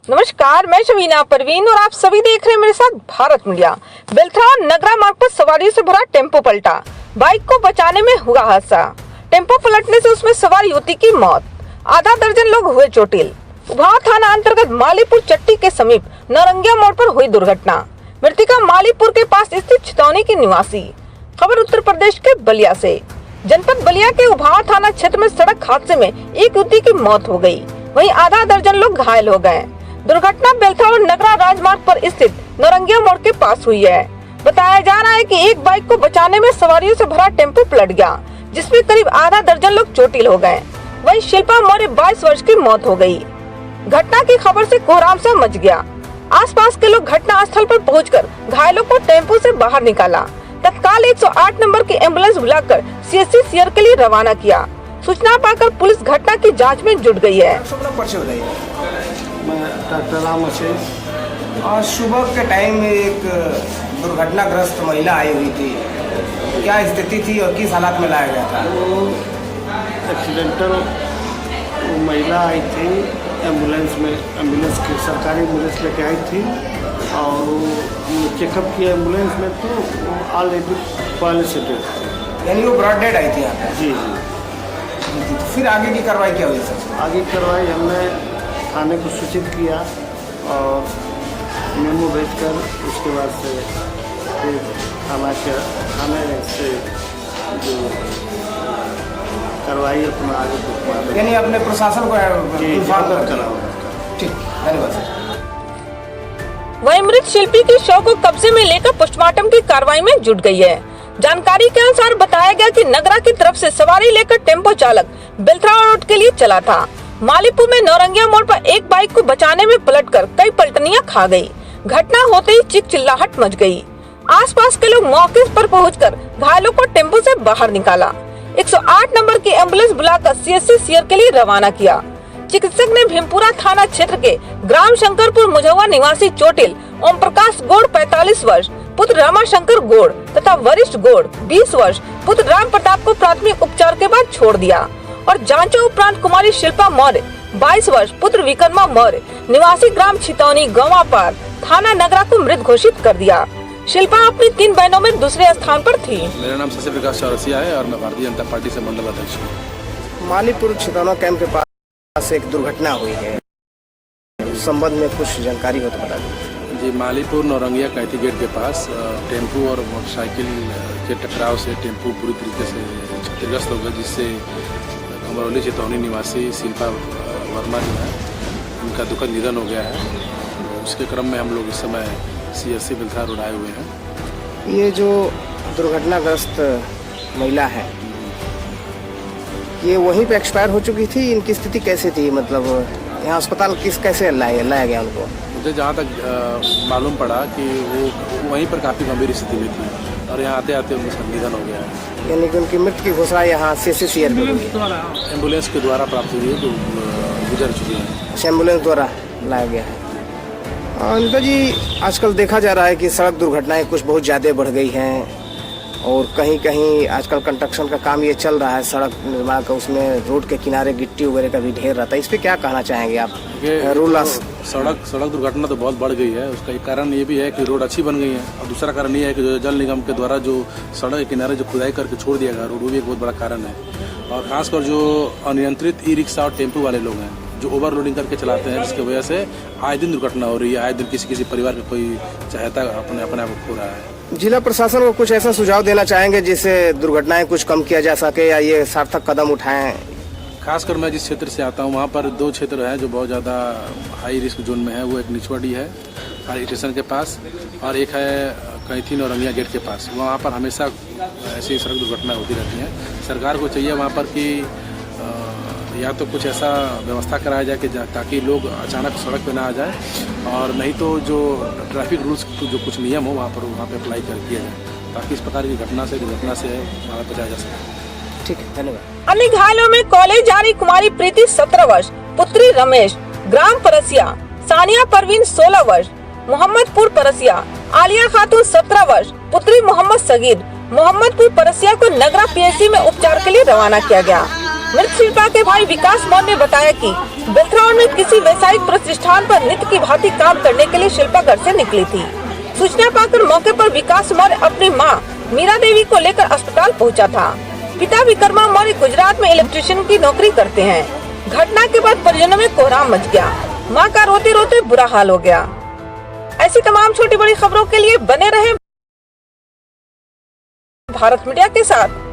नमस्कार, मैं शमीना परवीन और आप सभी देख रहे हैं मेरे साथ भारत मीडिया। बेलथरा और नगरा मार्ग पर सवारियों से भरा टेम्पो पलटा, बाइक को बचाने में हुआ हादसा। टेम्पो पलटने से उसमें सवार युवती की मौत, आधा दर्जन लोग हुए चोटिल। उभाव थाना अंतर्गत मालीपुर चट्टी के समीप नौरंगिया मोड़ पर हुई दुर्घटना। मृतका मालीपुर के पास स्थित छितौनी की निवासी। खबर उत्तर प्रदेश के बलिया से। जनपद बलिया के उभाव थाना क्षेत्र में सड़क हादसे में एक युवती की मौत हो गयी, वहीं आधा दर्जन लोग घायल हो गए। दुर्घटना बेलथरा और नगरा राजमार्ग पर स्थित नौरंगिया मोड़ के पास हुई है। बताया जा रहा है कि एक बाइक को बचाने में सवारियों से भरा टेम्पो पलट गया, जिसमें करीब आधा दर्जन लोग चोटिल हो गए। वहीं शिल्पा मौर्य 22 वर्ष की मौत हो गई। घटना की खबर से कोहराम सा मच गया। आसपास के लोग घटना स्थल पर पहुंचकर घायलों को टेम्पो से बाहर निकाला। तत्काल 108 नंबर की एम्बुलेंस बुलाकर सीएससी सीआर के लिए रवाना किया। सूचना पाकर पुलिस घटना की जांच में जुट गई है। मैं डॉक्टर राम आज सुबह के टाइम में एक दुर्घटनाग्रस्त महिला आई हुई थी। क्या स्थिति थी और किस हालात में लाया गया था? वो एक्सीडेंटल महिला आई थी एम्बुलेंस में, एम्बुलेंस की सरकारी एम्बुलेंस लेके आई थी और चेकअप किया एम्बुलेंस में तो ऑलरेडी पहले से डेड, यानी वो ब्रॉड डेड आई थी यहाँ पे? जी। तो फिर आगे की कार्रवाई क्या हुई सर? आगे कार्रवाई हमने थाने को सूचित किया और मेमो भेजकर उसके बाद से फिर थाने से जो कार्रवाई अपना आगे यानी अपने प्रशासन को इन्फॉर्म करा। ठीक, धन्यवाद सर। वहीं मृत शिल्पी की शव को कब्जे में लेकर पोस्टमार्टम की कार्रवाई में जुट गई है। जानकारी के अनुसार बताया गया कि नगरा की तरफ से सवारी लेकर टेम्पो चालक बेलथरा रोड के लिए चला था। मालीपुर में नौरंगिया मोड़ पर एक बाइक को बचाने में पलटकर कई पलटनियां खा गई। घटना होते ही चीख चिल्लाहट मच गई। आसपास के लोग मौके पर पहुंचकर घायलों को टेम्पो से बाहर निकाला। 108 नंबर की एम्बुलेंस बुलाकर सीएससी सीआर के लिए रवाना किया। चिकित्सक ने भीमपुरा थाना क्षेत्र के ग्राम शंकरपुर मुझौवा निवासी चोटिल ओम प्रकाश गोड़ 45 वर्ष, पुत्र रामा शंकर गोड़ तथा वरिष्ठ गोड़ 20 वर्ष पुत्र राम प्रताप को प्राथमिक उपचार के बाद छोड़ दिया और जांचों उपरांत कुमारी शिल्पा मौर्य 22 वर्ष पुत्र विक्रमा मौर्य निवासी ग्राम छितौनी गंवापार थाना नगरा को मृत घोषित कर दिया। शिल्पा अपनी 3 बहनों में दूसरे स्थान पर थी। मेरा नाम शशि प्रकाश चौरसिया है और मैं भारतीय जनता पार्टी से मंडल अध्यक्ष हूँ। मालीपुर छितौना कैंप के पास एक दुर्घटना हुई है, उस संबंध में कुछ जानकारी हो तो बता दीजिए। जी, मालीपुर नौरंगिया कैथी गेट के पास टेम्पो और मोटरसाइकिल के टकराव से टेम्पो पूरी तरीके से क्षतिग्रस्त हो गया, जिससे अमरौली छितौनी निवासी शिल्पा वर्मा जो है उनका दुखद निधन हो गया है। उसके क्रम में हम लोग इस समय सीएससी बेलथरा रोड आए हुए हैं। ये जो दुर्घटनाग्रस्त महिला है, ये वहीं पे एक्सपायर हो चुकी थी? इनकी स्थिति कैसे थी, मतलब यहाँ अस्पताल कैसे लाया गया उनको? मुझे जहाँ तक मालूम पड़ा कि वो वहीं पर काफ़ी गंभीर स्थिति में थी और यहाँ आते आते उनका निधन हो गया है। यानी कि उनकी मृत्यु की घोषणा यहाँ सीएससी सीआर में एम्बुलेंस के द्वारा प्राप्त हुई है, जो गुजर चुकी है। एम्बुलेंस द्वारा लाया गया है। अनिता जी, आजकल देखा जा रहा है कि सड़क दुर्घटनाएं कुछ बहुत ज़्यादा बढ़ गई हैं और कहीं कहीं आजकल कंस्ट्रक्शन का काम ये चल रहा है, सड़क निर्माण का, उसमें रोड के किनारे गिट्टी वगैरह का भी ढेर रहता है। इस पर क्या कहना चाहेंगे आप? सड़क दुर्घटना तो बहुत बढ़ गई है। उसका एक कारण ये भी है कि रोड अच्छी बन गई है और दूसरा कारण ये है कि जल निगम के द्वारा जो सड़क के किनारे जो खुदाई करके छोड़ दिया गया रोड, वो भी एक बहुत बड़ा कारण है। और खासकर जो अनियंत्रित ई रिक्शा और टेम्पो वाले लोग हैं जो ओवरलोडिंग करके चलाते हैं, जिसकी वजह से आए दिन दुर्घटना हो रही है। आए दिन किसी परिवार का कोई चाहता अपने आप को खो रहा है। जिला प्रशासन को कुछ ऐसा सुझाव देना चाहेंगे जिससे दुर्घटनाएं कुछ कम किया जा सके या ये सार्थक कदम उठाएं? खासकर मैं जिस क्षेत्र से आता हूँ वहाँ पर 2 क्षेत्र हैं जो बहुत ज़्यादा हाई रिस्क जोन में है। वो एक निचवाड़ी है फायर स्टेशन के पास और एक है कैथी नौरंगिया गेट के पास। वहाँ पर हमेशा ऐसी सड़क दुर्घटनाएं होती रहती हैं। सरकार को चाहिए वहाँ पर कि या तो कुछ ऐसा व्यवस्था कराया जाए कि ताकि लोग अचानक सड़क पे ना आ जाए, और नहीं तो जो ट्रैफिक रूल्स जो कुछ नियम हो वहाँ पे अप्लाई कर दिया जाए, ताकि इस प्रकार की घटना से बचाया जा सके। ठीक है, धन्यवाद। अन्य घायलों में कॉलेज जारी कुमारी प्रीति 17 वर्ष, पुत्री रमेश ग्राम परसिया, सानिया परवीन 16 वर्ष, मोहम्मदपुर परसिया, आलिया खातून 17 वर्ष, पुत्री मोहम्मद सगीर, मोहम्मदपुर परसिया को नगरा पीएचसी में उपचार के लिए रवाना किया गया। मृत शिल्पा के भाई विकास मौर्य ने बताया कि बेलथराउन में किसी व्यवसायिक प्रतिष्ठान पर नित्य की भांति काम करने के लिए शिल्पा घर से निकली थी। सूचना पाकर मौके पर विकास मौर्य अपनी मां मीरा देवी को लेकर अस्पताल पहुंचा था। पिता विक्रमा मौर्य गुजरात में इलेक्ट्रीशियन की नौकरी करते हैं। घटना के बाद परिजनों में कोहराम मच गया। मां का रोते रोते बुरा हाल हो गया। ऐसी तमाम छोटी बड़ी खबरों के लिए बने रहे भारत मीडिया के साथ।